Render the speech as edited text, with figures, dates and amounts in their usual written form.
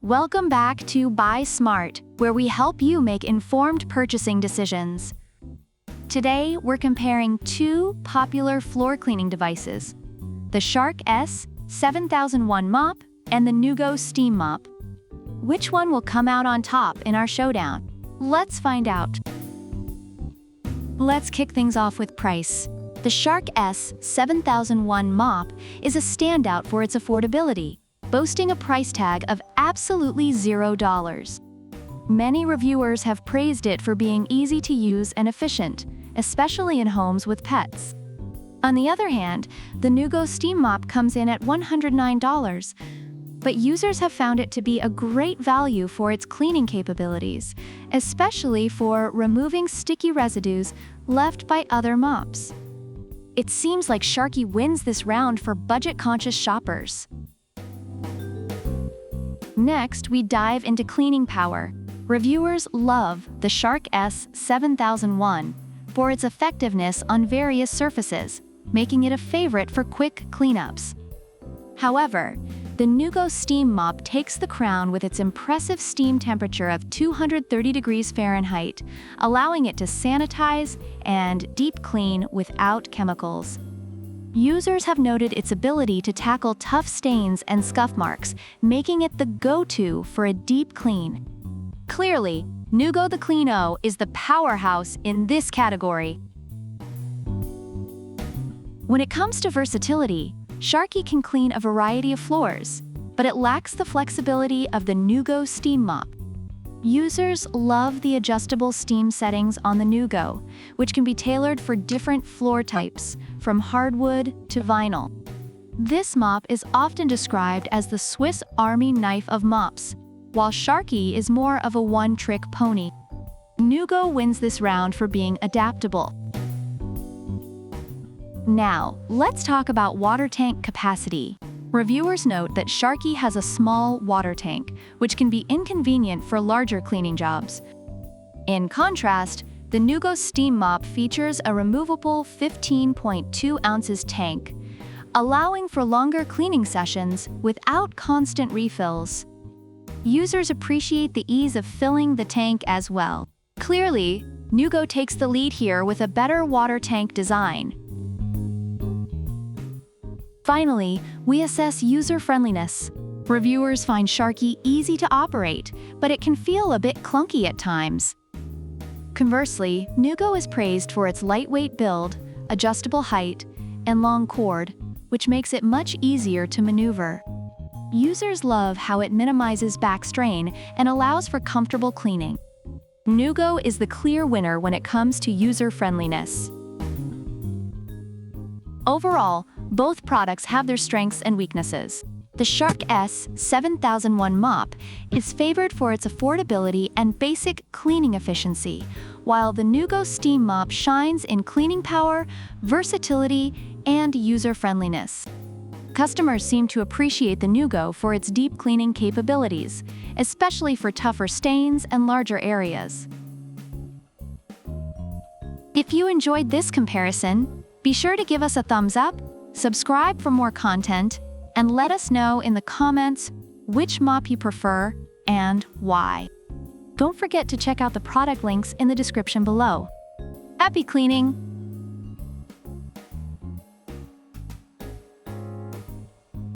Welcome back to Buy Smart, where we help you make informed purchasing decisions. Today, we're comparing two popular floor cleaning devices, the Shark S7001 mop and the Neugo Steam Mop. Which one will come out on top in our showdown? Let's find out. Let's kick things off with price. The Shark S7001 mop is a standout for its affordability, boasting a price tag of absolutely $0. Many reviewers have praised it for being easy to use and efficient, especially in homes with pets. On the other hand, the Neugo Steam Mop comes in at $109, but users have found it to be a great value for its cleaning capabilities, especially for removing sticky residues left by other mops. It seems like Sharky wins this round for budget-conscious shoppers. Next, we dive into cleaning power. Reviewers love the Shark S7001 for its effectiveness on various surfaces, making it a favorite for quick cleanups. However, the Neugo Steam Mop takes the crown with its impressive steam temperature of 230 degrees Fahrenheit, allowing it to sanitize and deep clean without chemicals. Users have noted its ability to tackle tough stains and scuff marks, making it the go-to for a deep clean. Clearly, Neugo the Clean O is the powerhouse in this category. When it comes to versatility, Sharky can clean a variety of floors, but it lacks the flexibility of the Neugo Steam Mop. Users love the adjustable steam settings on the Neugo, which can be tailored for different floor types, from hardwood to vinyl. This mop is often described as the Swiss Army knife of mops, while Sharky is more of a one-trick pony. Neugo wins this round for being adaptable. Now, let's talk about water tank capacity. Reviewers note that Sharky has a small water tank, which can be inconvenient for larger cleaning jobs. In contrast, the Neugo Steam Mop features a removable 15.2 ounces tank, allowing for longer cleaning sessions without constant refills. Users appreciate the ease of filling the tank as well. Clearly, Neugo takes the lead here with a better water tank design. Finally, we assess user-friendliness. Reviewers find Sharky easy to operate, but it can feel a bit clunky at times. Conversely, Neugo is praised for its lightweight build, adjustable height, and long cord, which makes it much easier to maneuver. Users love how it minimizes back strain and allows for comfortable cleaning. Neugo is the clear winner when it comes to user-friendliness. Overall, both products have their strengths and weaknesses. The Shark S7001 mop is favored for its affordability and basic cleaning efficiency, while the Neugo Steam Mop shines in cleaning power, versatility, and user-friendliness. Customers seem to appreciate the Neugo for its deep cleaning capabilities, especially for tougher stains and larger areas. If you enjoyed this comparison, be sure to give us a thumbs up, subscribe for more content, and let us know in the comments which mop you prefer and why. Don't forget to check out the product links in the description below. Happy cleaning!